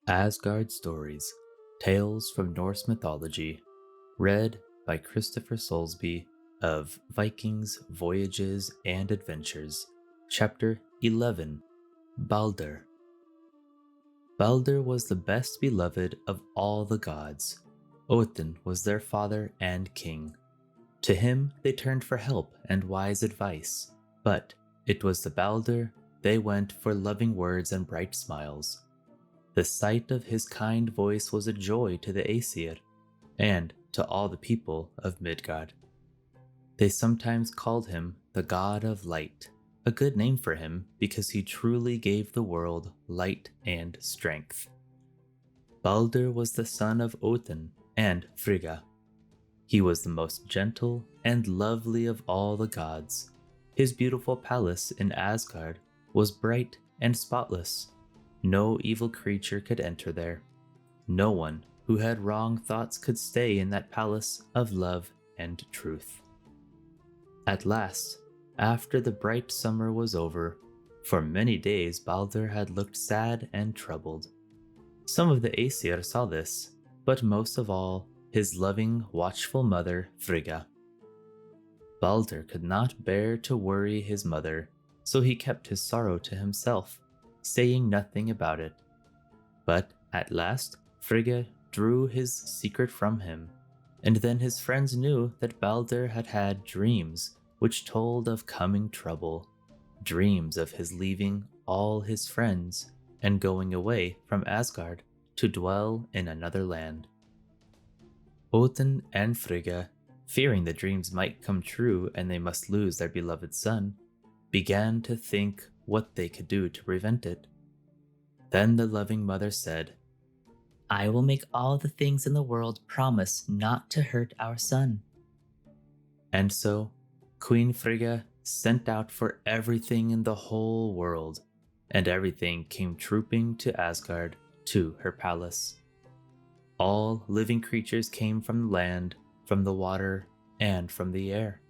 Asgard Stories, Tales from Norse Mythology, read by Christopher Soulsby of Vikings, Voyages, and Adventures, Chapter 11, Baldur. Baldur was the best beloved of all the gods. Odin was their father and king. To him they turned for help and wise advice, but it was to Baldur they went for loving words and bright smiles. The sight of his kind voice was a joy to the Æsir, and to all the people of Midgard. They sometimes called him the God of Light, a good name for him because he truly gave the world light and strength. Baldur was the son of Odin and Frigga. He was the most gentle and lovely of all the gods. His beautiful palace in Asgard was bright and spotless. No evil creature could enter there. No one who had wrong thoughts could stay in that palace of love and truth. At last, after the bright summer was over, for many days Baldur had looked sad and troubled. Some of the Æsir saw this, but most of all, his loving, watchful mother, Frigga. Baldur could not bear to worry his mother, so he kept his sorrow to himself, saying nothing about it. But at last, Frigga drew his secret from him, and then his friends knew that Baldur had had dreams which told of coming trouble, dreams of his leaving all his friends and going away from Asgard to dwell in another land. Odin and Frigga, fearing the dreams might come true and they must lose their beloved son, began to think what they could do to prevent it. Then the loving mother said, "I will make all the things in the world promise not to hurt our son." And so Queen Frigga sent out for everything in the whole world, and everything came trooping to Asgard, to her palace. All living creatures came from the land, from the water, and from the air.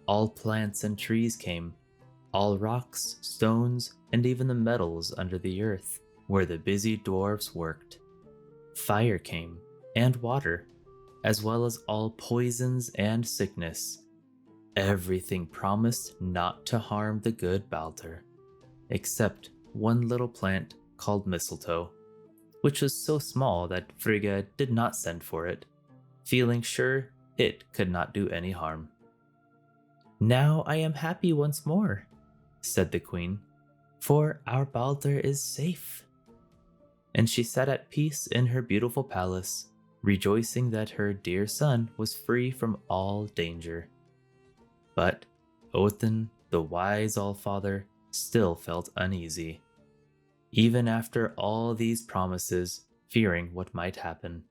All plants and trees came, all rocks, stones, and even the metals under the earth, where the busy dwarfs worked. Fire came, and water, as well as all poisons and sickness. Everything promised not to harm the good Baldur, except one little plant called mistletoe, which was so small that Frigga did not send for it, feeling sure it could not do any harm. "Now I am happy once more," said the queen, "for our Baldur is safe." And she sat at peace in her beautiful palace, rejoicing that her dear son was free from all danger. But Odin, the wise Allfather, still felt uneasy, even after all these promises, fearing what might happen.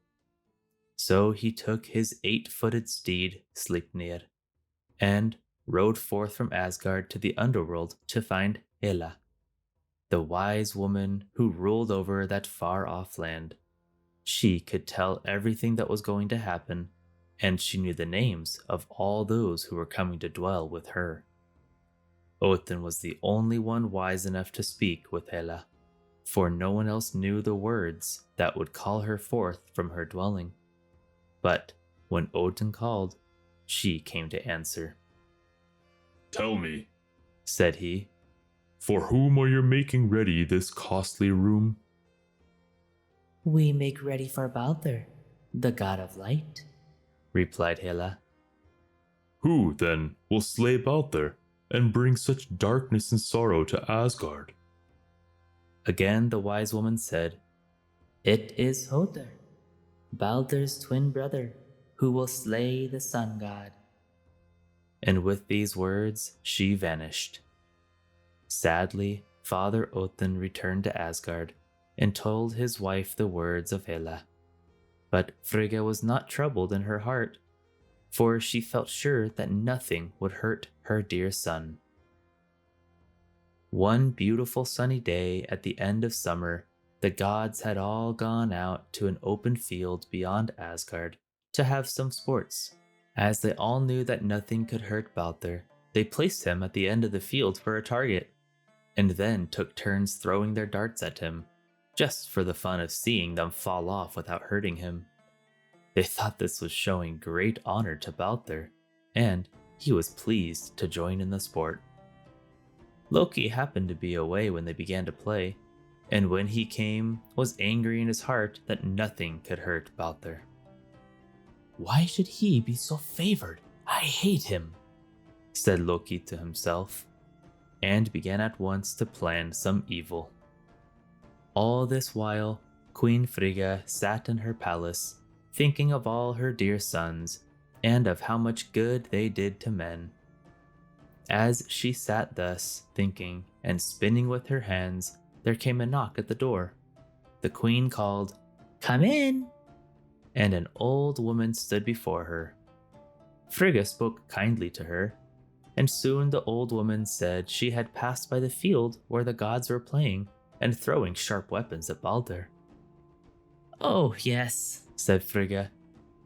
So he took his 8-footed steed, Sleipnir, and rode forth from Asgard to the underworld to find Hela, the wise woman who ruled over that far-off land. She could tell everything that was going to happen, and she knew the names of all those who were coming to dwell with her. Odin was the only one wise enough to speak with Hela, for no one else knew the words that would call her forth from her dwelling. But when Odin called, she came to answer. "Tell me," said he, "for whom are you making ready this costly room?" "We make ready for Baldur, the god of light," replied Hela. "Who, then, will slay Baldur and bring such darkness and sorrow to Asgard?" Again the wise woman said, "It is Hodur, Baldur's twin brother, who will slay the sun god." And with these words she vanished. Sadly, Father Odin returned to Asgard and told his wife the words of Hela. But Frigga was not troubled in her heart, for she felt sure that nothing would hurt her dear son. One beautiful sunny day at the end of summer, the gods had all gone out to an open field beyond Asgard to have some sports. As they all knew that nothing could hurt Baldur, they placed him at the end of the field for a target, and then took turns throwing their darts at him. just for the fun of seeing them fall off without hurting him. They thought this was showing great honor to Baldur, and he was pleased to join in the sport. Loki happened to be away when they began to play, and when he came, was angry in his heart that nothing could hurt Baldur. "Why should he be so favored? I hate him," said Loki to himself, and began at once to plan some evil. All this while, Queen Frigga sat in her palace, thinking of all her dear sons, and of how much good they did to men. As she sat thus, thinking and spinning with her hands, there came a knock at the door. The queen called, "Come in!" and an old woman stood before her. Frigga spoke kindly to her, and soon the old woman said she had passed by the field where the gods were playing and throwing sharp weapons at Baldur. "Oh, yes," said Frigga.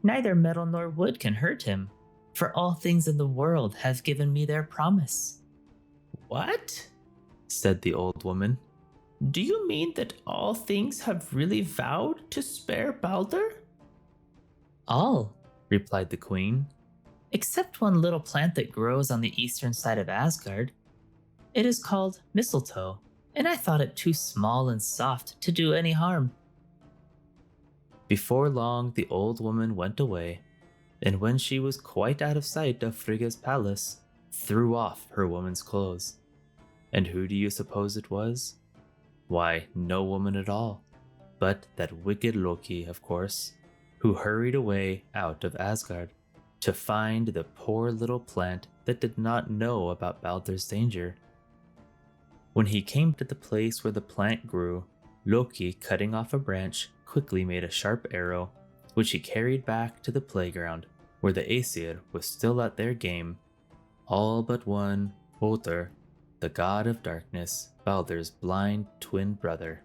"Neither metal nor wood can hurt him, for all things in the world have given me their promise." "What?" said the old woman. "Do you mean that all things have really vowed to spare Baldur?" "All," replied the queen, "except one little plant that grows on the eastern side of Asgard. It is called mistletoe, and I thought it too small and soft to do any harm." Before long, the old woman went away, and when she was quite out of sight of Frigga's palace, threw off her woman's clothes. And who do you suppose it was? Why, no woman at all, but that wicked Loki, of course, who hurried away out of Asgard to find the poor little plant that did not know about Baldur's danger. When he came to the place where the plant grew, Loki, cutting off a branch, quickly made a sharp arrow, which he carried back to the playground, where the Æsir was still at their game, all but one, Hötr, the god of darkness, Baldur's blind twin brother.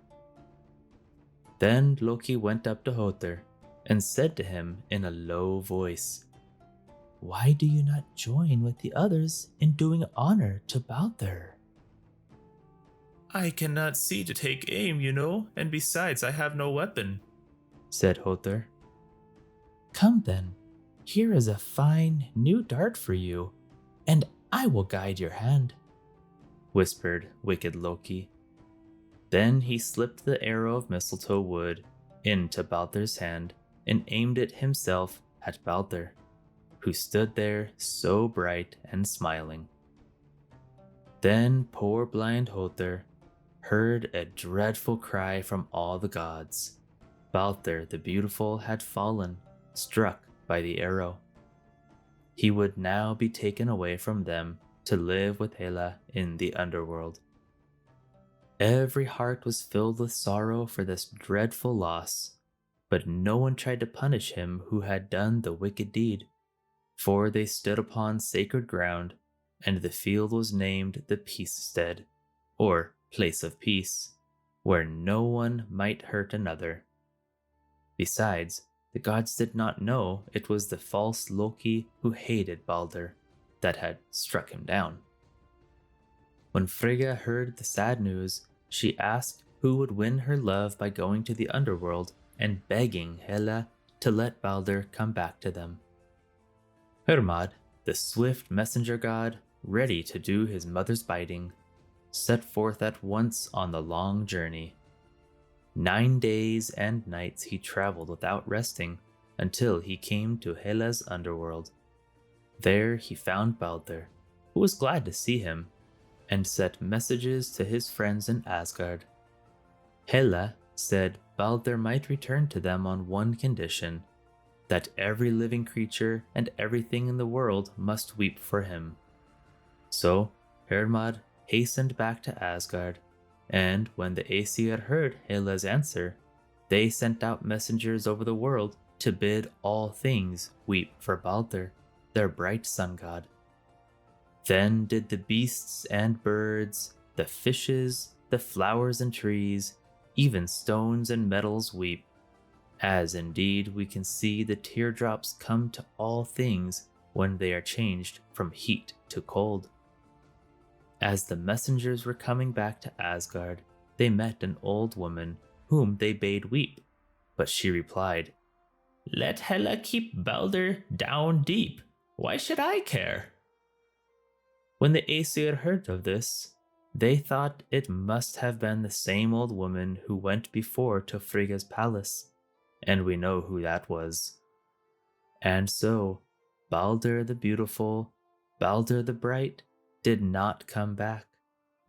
Then Loki went up to Hötr and said to him in a low voice, "Why do you not join with the others in doing honor to Baldur?" "I cannot see to take aim, you know, and besides I have no weapon," said Hötr. "Come then, here is a fine new dart for you, and I will guide your hand," whispered wicked Loki. Then he slipped the arrow of mistletoe wood into Baldur's hand and aimed it himself at Baldur, who stood there so bright and smiling. Then poor blind Hötr heard a dreadful cry from all the gods. Baldur the Beautiful had fallen, struck by the arrow. He would now be taken away from them to live with Hela in the underworld. Every heart was filled with sorrow for this dreadful loss, but no one tried to punish him who had done the wicked deed, for they stood upon sacred ground, and the field was named the Peacestead, or place of peace, where no one might hurt another. Besides, the gods did not know it was the false Loki who hated Baldur that had struck him down. When Frigga heard the sad news, she asked who would win her love by going to the underworld and begging Hela to let Baldur come back to them. Hermod, the swift messenger god, ready to do his mother's bidding, set forth at once on the long journey. 9 days and nights he traveled without resting until he came to Hela's underworld. There he found Baldur, who was glad to see him, and sent messages to his friends in Asgard. Hela said Baldur might return to them on one condition, that every living creature and everything in the world must weep for him. So Hermod hastened back to Asgard, and when the Æsir heard Hela's answer, they sent out messengers over the world to bid all things weep for Baldur, their bright sun god. Then did the beasts and birds, the fishes, the flowers and trees, even stones and metals weep, as indeed we can see the teardrops come to all things when they are changed from heat to cold. As the messengers were coming back to Asgard, they met an old woman whom they bade weep. But she replied, "Let Hela keep Baldur down deep. Why should I care?" When the Æsir heard of this, they thought it must have been the same old woman who went before to Frigga's palace, and we know who that was. And so, Baldur the Beautiful, Baldur the Bright, did not come back,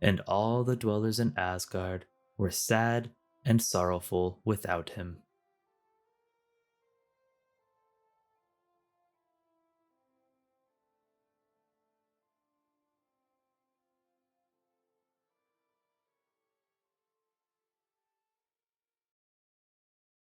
and all the dwellers in Asgard were sad and sorrowful without him.